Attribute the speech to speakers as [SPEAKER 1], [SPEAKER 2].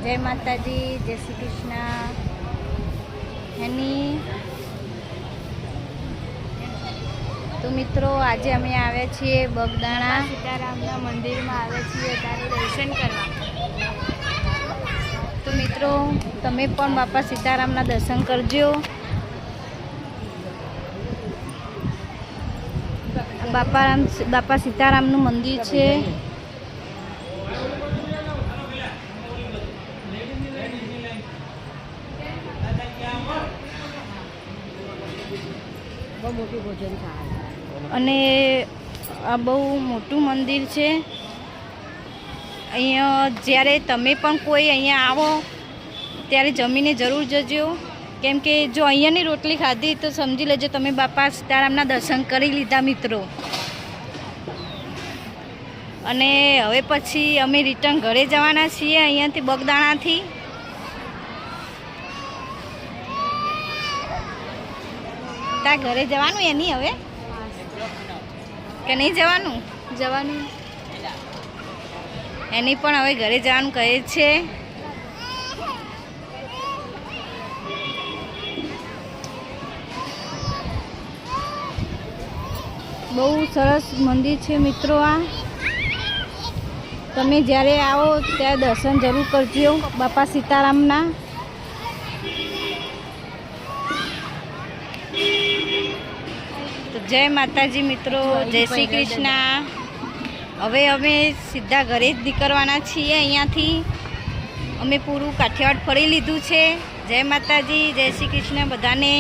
[SPEAKER 1] જય માતાજી, જય શ્રી કૃષ્ણ। એની તો મિત્રો આજે અમે આવ્યા છીએ બગદાણા
[SPEAKER 2] સીતારામના મંદિરમાં આવ્યા છીએ ત્યારે દર્શન કરવા।
[SPEAKER 1] તો મિત્રો તમે પણ બાપા સીતારામના દર્શન કરજો। બાપા સીતારામનું મંદિર છે। અને આ બહુ મોટું મંદિર છે। અહીંયા જ્યારે તમે પણ કોઈ અહીંયા આવો ત્યારે જમીને જરૂર જજો, કેમ કે જો અહીંયાની રોટલી ખાધી તો સમજી લેજો તમે બાપા સીતારામના દર્શન કરી લીધા મિત્રો। અને હવે પછી અમે રિટર્ન ઘરે જવાના છીએ અહીંયાથી બગદાણાથી। તાર ઘરે જવાનું એની હવે કે નહીં જવાનું?
[SPEAKER 2] જવાનું
[SPEAKER 1] એની પણ હવે ઘરે જવાનું કહે છે। બહુ સરસ મંદિર છે મિત્રો। આ તમે જ્યારે આવો ત્યારે દર્શન જરૂર કરજો બાપા સીતારામના। તો જય માતાજી મિત્રો, જય શ્રી કૃષ્ણ। હવે અમે સીધા ઘરે જ નીકળવાના છીએ અહીંયાથી। અમે પૂરું કાઠિયાવાડ ફરી લીધું છે। જય માતાજી, જય શ્રી કૃષ્ણ બધાને।